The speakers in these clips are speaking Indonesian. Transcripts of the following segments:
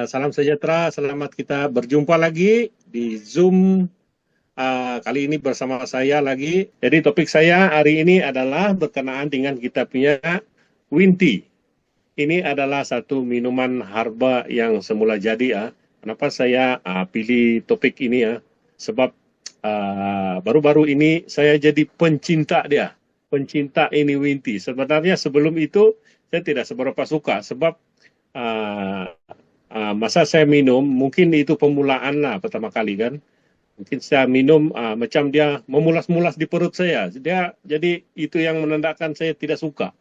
Salam sejahtera, selamat kita berjumpa lagi di Zoom. Kali ini bersama saya lagi. Jadi topik saya hari ini adalah berkenaan dengan kita punya Winti. Ini adalah satu minuman herba yang semula jadi ya. Kenapa saya pilih topik ini ya? Sebab baru-baru ini saya jadi pencinta dia. Pencinta ini Winti. Sebenarnya sebelum itu saya tidak seberapa suka sebab uh, masa saya minum, mungkin itu pemulaan lah pertama kali kan. Mungkin saya minum macam dia memulas-mulas di perut saya. Jadi itu yang menandakan saya tidak suka.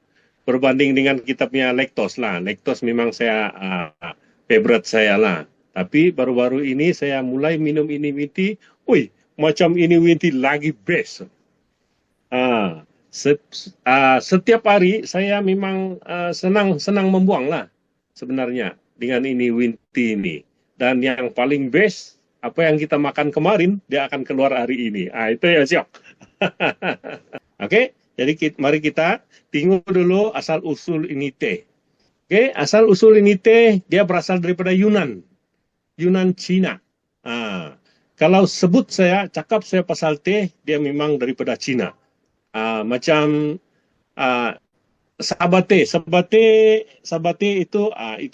Berbanding dengan kita punya laktos lah. Laktos memang saya favorite saya lah. Tapi baru-baru ini saya mulai minum ini Winti. Wih, macam ini Winti lagi best. Ah, Setiap hari saya memang senang membuang lah sebenarnya dengan ini Winti ini. Dan yang paling best apa yang kita makan kemarin dia akan keluar hari ini. Itu ya siap. Oke, jadi mari kita tengok dulu asal usul ini teh. Oke, asal usul ini teh dia berasal daripada Yunan, Yunan Cina. Ah, Kalau sebut cakap saya pasal teh, dia memang daripada Cina. Macam uh, sabate itu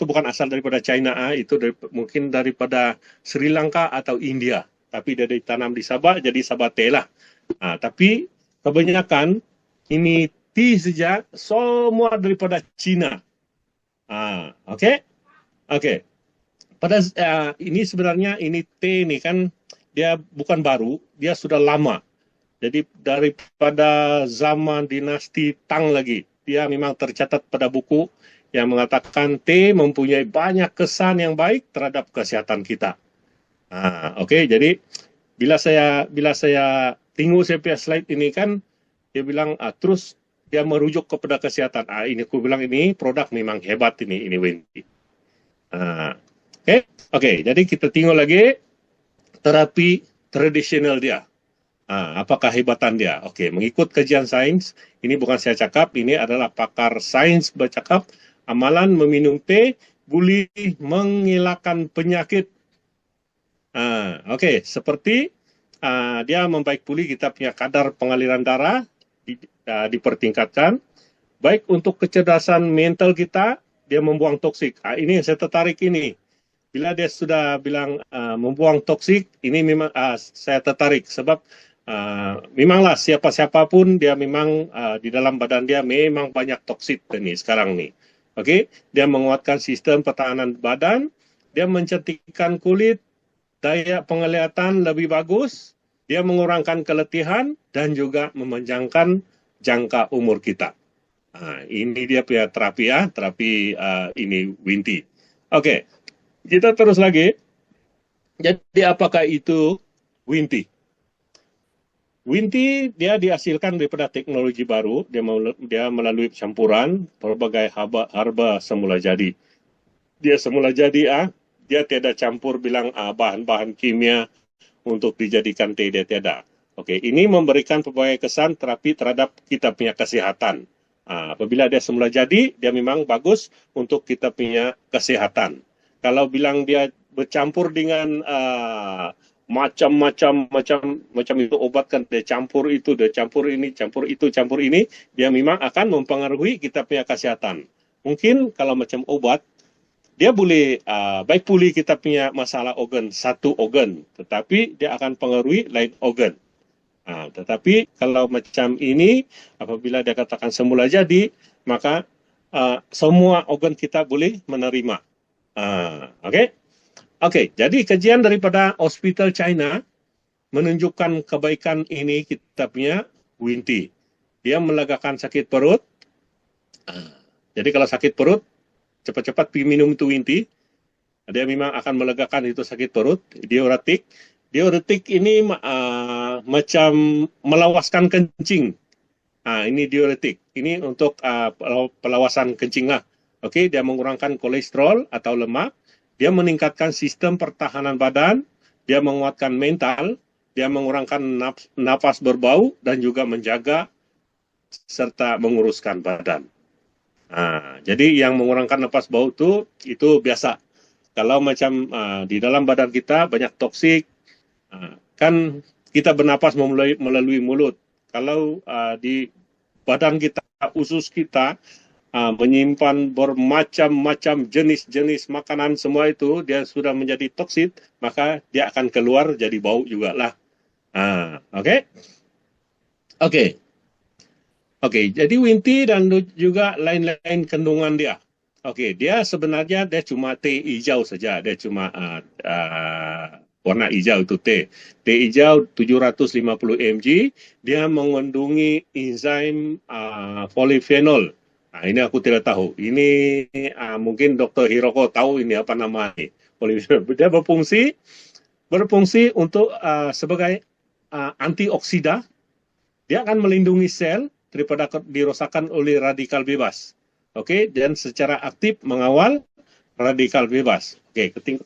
bukan asal daripada China, itu mungkin daripada Sri Lanka atau India, tapi dia ditanam di Sabah jadi sabate lah. Tapi kebanyakan ini tea saja semua daripada Cina. Oke, okay? Oke. Okay. Pada ini sebenarnya ini teh ini kan dia bukan baru, dia sudah lama. Jadi daripada zaman dinasti Tang lagi, dia memang tercatat pada buku yang mengatakan teh mempunyai banyak kesan yang baik terhadap kesehatan kita. Oke, jadi bila saya tengok saya punya slide ini kan, dia bilang terus dia merujuk kepada kesehatan. Ini aku bilang ini produk memang hebat ini Wendy. Oke, jadi kita tengok lagi terapi tradisional dia. Apakah hebatan dia? Oke, mengikut kajian sains, ini bukan saya cakap, ini adalah pakar sains bercakap, amalan meminum teh boleh menghilangkan penyakit. Oke, seperti dia membaik pulih kita punya kadar pengaliran darah dipertingkatkan, baik untuk kecerdasan mental kita, dia membuang toksik. Ini yang saya tertarik ini. Bila dia sudah bilang membuang toksik, ini memang saya tertarik sebab memanglah siapa-siapa pun dia memang di dalam badan dia memang banyak toksik ini sekarang nih. Oke, dia menguatkan sistem pertahanan badan, dia mencantikkan kulit, daya penglihatan lebih bagus, dia mengurangkan keletihan dan juga memanjangkan jangka umur kita. Ini dia punya terapi terapi ini Winti. Oke, kita terus lagi. Jadi apakah itu Winti? Winti dia dihasilkan daripada teknologi baru, dia melalui campuran berbagai herba semula jadi. Dia semula jadi dia tiada campur bilang bahan-bahan kimia untuk dijadikan teh, dia tiada. Oke, ini memberikan pelbagai kesan terapi terhadap kita punya kesehatan. Apabila dia semula jadi, dia memang bagus untuk kita punya kesehatan. Kalau bilang dia bercampur dengan macam itu obat kan, dia campur itu, dia campur ini, campur itu, campur ini, dia memang akan mempengaruhi kita punya kesehatan. Mungkin kalau macam obat, dia boleh baik pulih kita punya masalah organ, satu organ, tetapi dia akan pengaruhi lain organ. Tetapi kalau macam ini, apabila dia katakan semula jadi, maka semua organ kita boleh menerima. Oke, jadi kajian daripada Hospital China menunjukkan kebaikan ini kita punya Winti. Dia melegakan sakit perut. Jadi kalau sakit perut, cepat-cepat pergi minum itu Winti. Dia memang akan melegakan itu sakit perut. Diuretik. Diuretik ini macam melawaskan kencing. Ini diuretik. Ini untuk pelawasan kencing lah. Oke, dia mengurangkan kolesterol atau lemak. Dia meningkatkan sistem pertahanan badan. Dia menguatkan mental. Dia mengurangkan napas berbau dan juga menjaga serta menguruskan badan. Jadi yang mengurangkan napas bau itu biasa. Kalau macam di dalam badan kita banyak toksik, kan kita bernapas melalui mulut. Kalau di badan kita, usus kita menyimpan bermacam-macam jenis-jenis makanan, semua itu dia sudah menjadi toksit, maka dia akan keluar jadi bau juga lah. Oke. Jadi Winti dan juga lain-lain kandungan dia. Dia sebenarnya dia cuma teh hijau saja, dia cuma warna hijau itu teh. Teh hijau 750 mg, dia mengandungi enzim polifenol. Ini aku tidak tahu. Ini mungkin Dr. Hiroko tahu ini apa namanya. Polifenol. Dia berfungsi untuk sebagai antioksida. Dia akan melindungi sel daripada dirosakkan oleh radikal bebas. Dan secara aktif mengawal radikal bebas.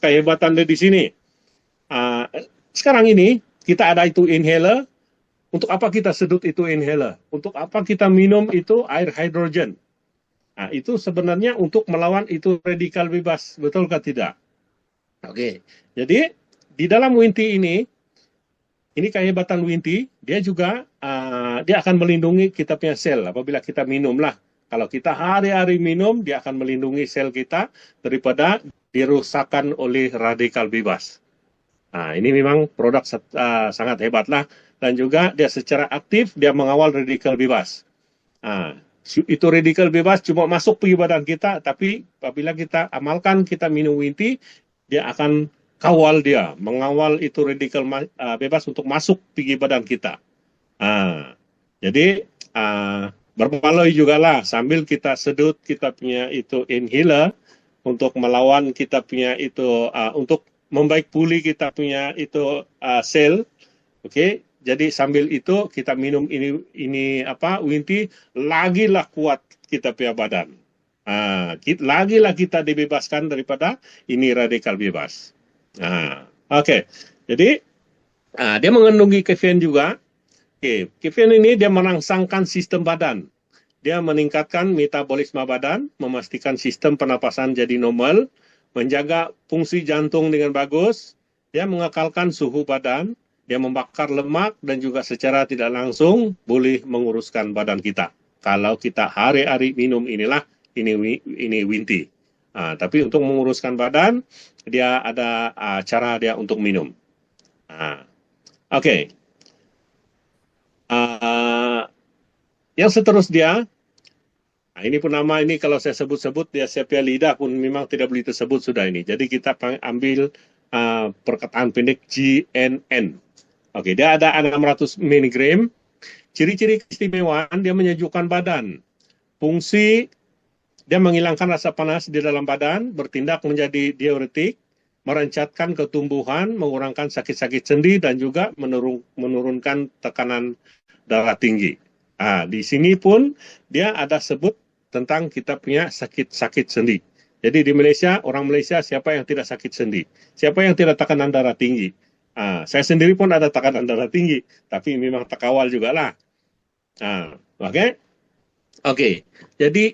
Kehebatan di sini. Sekarang ini kita ada itu inhaler. Untuk apa kita sedut itu inhaler? Untuk apa kita minum itu air hidrogen? Itu sebenarnya untuk melawan itu radikal bebas, betulkah tidak? Jadi di dalam Winti ini kehebatan Winti, dia juga dia akan melindungi kita punya sel apabila kita minum lah. Kalau kita hari-hari minum, dia akan melindungi sel kita daripada dirusakkan oleh radikal bebas. Ini memang produk sangat hebat lah. Dan juga dia secara aktif, dia mengawal radikal bebas. Itu radikal bebas cuma masuk pergi badan kita, tapi apabila kita amalkan, kita minum Winti, dia akan kawal dia, mengawal itu radikal bebas untuk masuk pergi badan kita. Jadi berbaloi juga lah sambil kita sedut kita punya itu inhaler untuk melawan kita punya itu untuk membaik pulih kita punya itu sel. Jadi sambil itu kita minum ini Winti, lagilah kuat kita punya badan. Lagilah kita dibebaskan daripada ini radikal bebas. Jadi dia mengandungi kafein juga. Kafein ini dia merangsangkan sistem badan. Dia meningkatkan metabolisme badan, memastikan sistem pernapasan jadi normal, menjaga fungsi jantung dengan bagus, dia mengekalkan suhu badan, dia membakar lemak, dan juga secara tidak langsung boleh menguruskan badan kita. Kalau kita hari-hari minum ini Winti. Tapi untuk menguruskan badan, dia ada cara dia untuk minum. Yang seterusnya, ini pun nama ini kalau saya sebut-sebut, dia siapnya lidah pun memang tidak boleh tersebut sudah ini. Jadi kita ambil perkataan pendek GNN. Dia ada 600 mg. Ciri-ciri keistimewaan, dia menyejukkan badan. Fungsi, dia menghilangkan rasa panas di dalam badan, bertindak menjadi diuretik, merencatkan ketumbuhan, mengurangkan sakit-sakit sendi, dan juga menurunkan tekanan darah tinggi. Di sini pun dia ada sebut tentang kita punya sakit-sakit sendi. Jadi di Malaysia, orang Malaysia siapa yang tidak sakit sendi? Siapa yang tidak tekanan darah tinggi? Saya sendiri pun ada tekanan darah tinggi, tapi memang terkawal juga lah. Jadi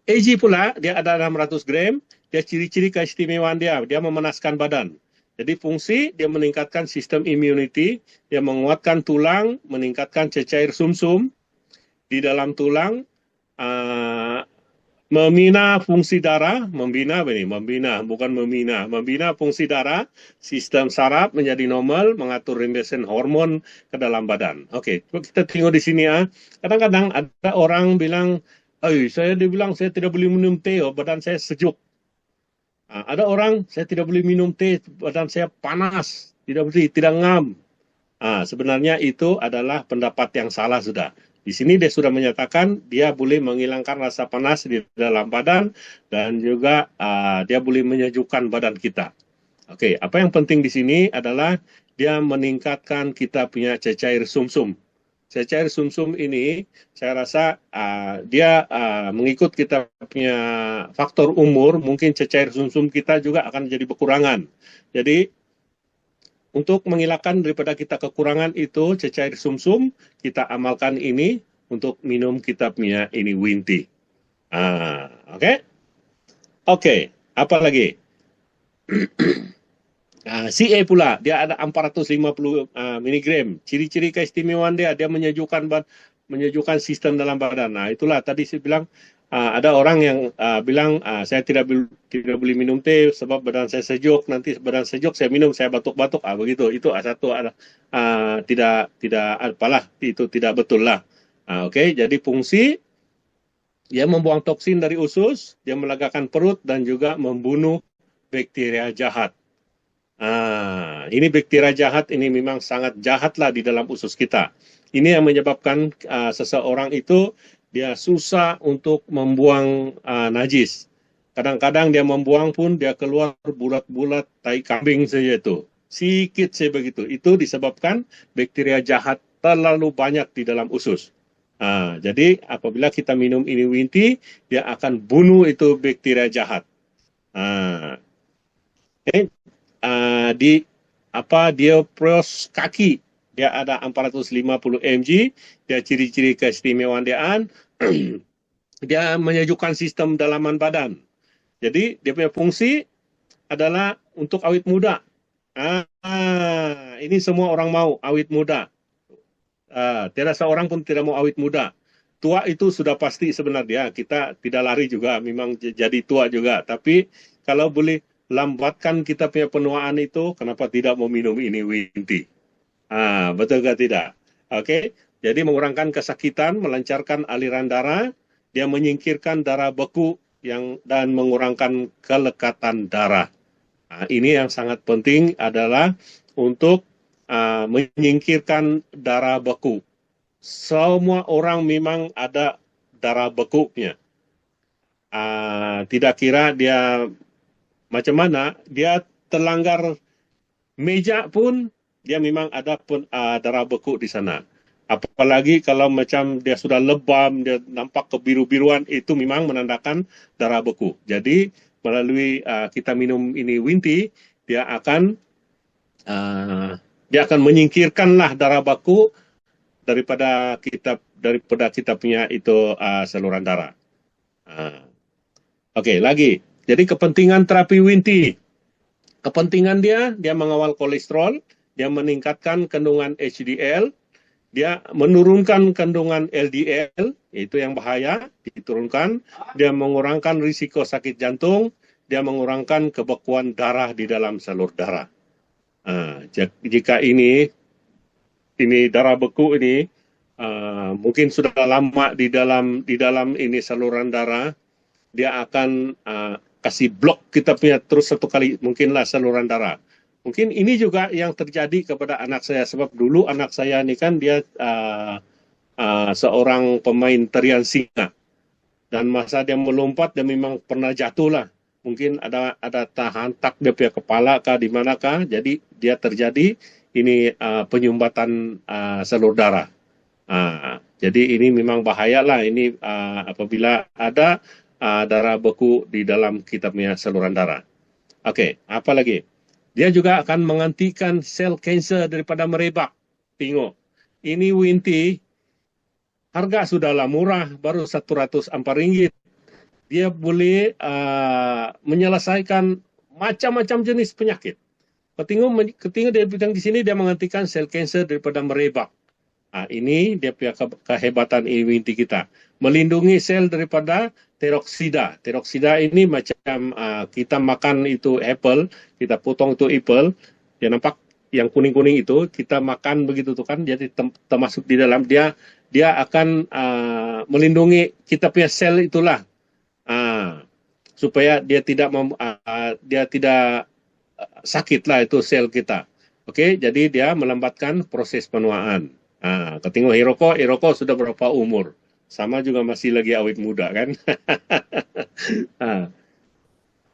AG pula, dia ada 600 gram, dia ciri-ciri keistimewaan dia memanaskan badan. Jadi fungsi, dia meningkatkan sistem immunity, dia menguatkan tulang, meningkatkan cecair sumsum di dalam tulang, membina fungsi darah, membina fungsi darah, sistem saraf menjadi normal, mengatur rembesan hormon ke dalam badan. Kita tengok di sini kadang-kadang ada orang bilang, saya tidak boleh minum teh, badan saya sejuk. Ada orang, saya tidak boleh minum teh, badan saya panas, tidak ngam. Sebenarnya itu adalah pendapat yang salah sudah. Di sini dia sudah menyatakan dia boleh menghilangkan rasa panas di dalam badan dan juga dia boleh menyejukkan badan kita. Apa yang penting di sini adalah dia meningkatkan kita punya cecair sumsum. Cecair sumsum ini saya rasa dia mengikut kita punya faktor umur, mungkin cecair sumsum kita juga akan jadi berkurangan. Jadi untuk menghilangkan daripada kita kekurangan itu cecair sumsum, kita amalkan ini untuk minum kita punya Winti. Apa lagi? CA pula, dia ada 450 miligram. Ciri-ciri keistimewaan dia menyejukkan sistem dalam badan. Nah, itulah tadi saya bilang, ada orang yang bilang, saya tidak boleh minum teh sebab badan saya sejuk. Nanti badan sejuk saya minum, saya batuk-batuk. Begitu. Itu satu tidak apalah, itu tidak betul lah. Oke, jadi fungsi dia membuang toksin dari usus, dia melegakan perut dan juga membunuh bakteria jahat. Ini bakteria jahat ini memang sangat jahatlah di dalam usus kita. Ini yang menyebabkan seseorang itu dia susah untuk membuang najis. Kadang-kadang dia membuang pun dia keluar bulat-bulat tai kambing saja itu. Sikit saja begitu. Itu disebabkan bakteria jahat terlalu banyak di dalam usus. Jadi apabila kita minum ini Winti, dia akan bunuh itu bakteria jahat. Di Diopreos kaki dia ada 450 mg, dia ciri-ciri keistimewaan dia menyejukkan sistem dalaman badan. Jadi dia punya fungsi adalah untuk awet muda. Ini semua orang mau awet muda. Tidak seorang pun tidak mau awet muda. Tua itu sudah pasti sebenarnya, kita tidak lari juga, memang jadi tua juga. Tapi kalau boleh lambatkan kita punya penuaan itu, kenapa tidak mau minum ini Winti? Betul ke tidak? Oke, jadi mengurangkan kesakitan, melancarkan aliran darah, dia menyingkirkan darah beku dan mengurangkan kelekatan darah. Ini yang sangat penting adalah untuk menyingkirkan darah beku. Semua orang memang ada darah bekunya. Tidak kira dia macam mana, dia terlanggar meja pun, dia memang ada pun darah beku di sana. Apalagi kalau macam dia sudah lebam, dia nampak kebiru-biruan, itu memang menandakan darah beku. Jadi melalui kita minum ini Winti, dia akan menyingkirkanlah darah beku daripada kita punya itu saluran darah. Oke, lagi. Jadi kepentingan terapi Winti, kepentingan dia mengawal kolesterol, dia meningkatkan kandungan HDL, dia menurunkan kandungan LDL, itu yang bahaya, diturunkan, dia mengurangkan risiko sakit jantung, dia mengurangkan kebekuan darah di dalam salur darah. Jika ini darah beku ini mungkin sudah lama di dalam ini saluran darah, dia akan kasih blok kita punya terus satu kali mungkinlah saluran darah. Mungkin ini juga yang terjadi kepada anak saya, sebab dulu anak saya ini kan dia seorang pemain tarian singa, dan masa dia melompat dia memang pernah jatuh lah. Mungkin ada hantak dia punya kepala kah di manakah, jadi dia terjadi ini penyumbatan salur darah. Jadi ini memang bahaya lah ini apabila ada darah beku di dalam kita punya saluran darah. Oke, apa lagi? Dia juga akan menghentikan sel kanser daripada merebak. Tengok, ini Winti harga sudahlah murah, baru Rp104. Dia boleh menyelesaikan macam-macam jenis penyakit. Ketika dia bilang di sini dia menghentikan sel kanser daripada merebak. Ini dia punya kehebatan Winti kita. Melindungi sel daripada teroksida. Teroksida ini macam kita makan itu apple, kita potong itu apple, dia nampak yang kuning-kuning itu, kita makan begitu tuh kan, jadi termasuk di dalam dia akan melindungi kita punya sel itulah, supaya dia tidak sakit lah itu sel kita. Oke, jadi dia melambatkan proses penuaan. Ketinggal Hiroko sudah berapa umur? Sama juga masih lagi awet muda kan?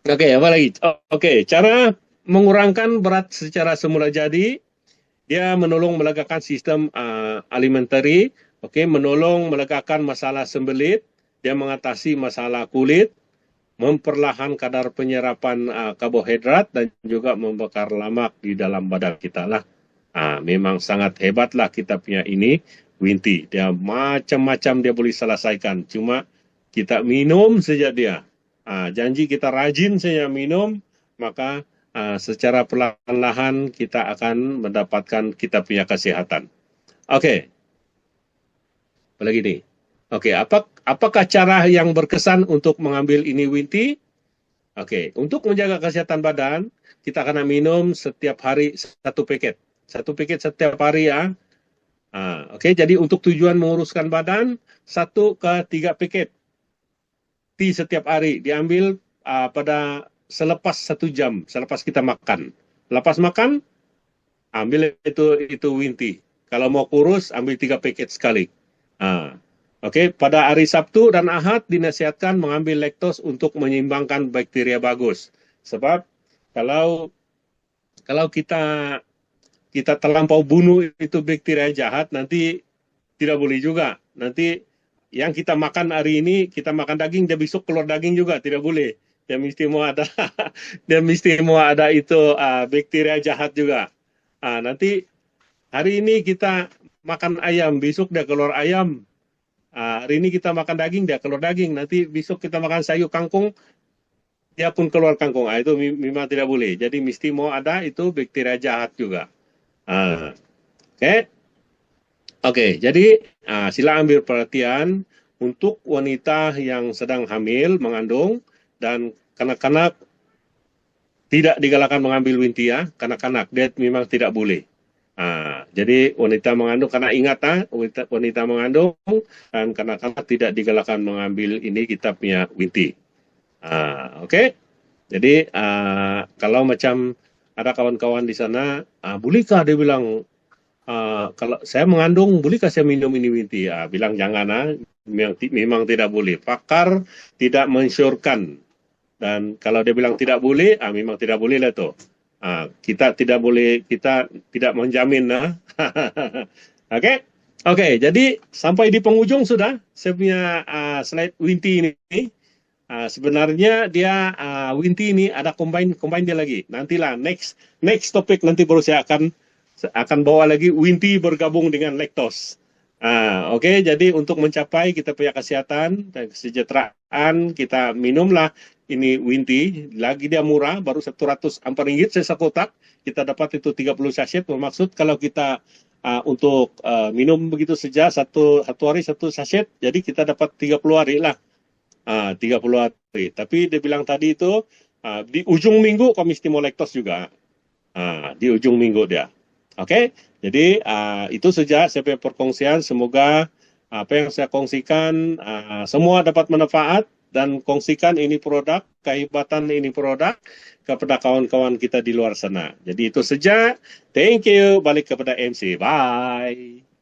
Oke, apa lagi? Oke, cara mengurangkan berat secara semula jadi, dia menolong melegakan sistem alimentari, menolong melegakan masalah sembelit, dia mengatasi masalah kulit, memperlahan kadar penyerapan karbohidrat dan juga membakar lemak di dalam badan kita lah. Memang sangat hebatlah kita punya ini Winti. Dia macam-macam dia boleh selesaikan. Cuma kita minum saja dia. Janji kita rajin saja minum, maka secara perlahan-lahan kita akan mendapatkan kita punya kesehatan. Oke, apalagi nih. Oke, apakah cara yang berkesan untuk mengambil ini Winti? Oke, untuk menjaga kesehatan badan, kita akan minum setiap hari satu paket. Satu paket setiap hari ya. Oke, jadi untuk tujuan menguruskan badan, 1 ke 3 paket di setiap hari diambil pada selepas 1 jam, selepas kita makan. Lepas makan, ambil itu Winti. Kalau mau kurus, ambil 3 paket sekali. Oke, pada hari Sabtu dan Ahad dinasihatkan mengambil laktos untuk menyeimbangkan bakteria bagus. Sebab kalau kita terlampau bunuh itu bakteria jahat, nanti tidak boleh juga. Nanti yang kita makan hari ini, kita makan daging, dia besok keluar daging juga, tidak boleh. Dia mesti mau ada, dia mesti mau ada itu bakteria jahat juga. Nanti hari ini kita makan ayam, besok dia keluar ayam. Hari ini kita makan daging, dia keluar daging. Nanti besok kita makan sayur kangkung, dia pun keluar kangkung. Itu memang tidak boleh. Jadi mesti mau ada itu bakteria jahat juga. Oke, jadi sila ambil perhatian untuk wanita yang sedang hamil, mengandung, dan kanak-kanak tidak digalakkan mengambil Winti ya. Kanak-kanak, dia memang tidak boleh. Jadi wanita mengandung, karena ingat wanita mengandung dan kanak-kanak tidak digalakkan mengambil ini kita punya Winti. Oke. Jadi kalau macam ada kawan-kawan di sana, bolehkah dia bilang, kalau saya mengandung, bolehkah saya minum ini Winti? Bilang jangan, memang tidak boleh. Pakar tidak mensyorkan. Dan kalau dia bilang tidak boleh, memang tidak boleh lah tuh. Kita tidak boleh, kita tidak menjamin. Oke, jadi sampai di penghujung sudah saya punya slide Winti ini. Sebenarnya dia Winti ini ada combine dia lagi. Nantilah next topik nanti baru saya akan bawa lagi Winti bergabung dengan laktos. Oke, jadi untuk mencapai kita punya kesehatan dan kesejahteraan, kita minumlah ini Winti, lagi dia murah, baru Rp104 saya sekotak, kita dapat itu 30 sachet, bermaksud kalau kita untuk minum begitu saja, satu hari 1 sachet, jadi kita dapat 30 hari lah, 30 hari. Tapi dia bilang tadi itu, di ujung minggu kami mesti mau laktos juga, di ujung minggu dia. Oke, jadi itu saja saya punya perkongsian, semoga apa yang saya kongsikan semua dapat manfaat, dan kongsikan ini produk, kehebatan ini produk kepada kawan-kawan kita di luar sana. Jadi itu saja. Thank you. Balik kepada MC. Bye.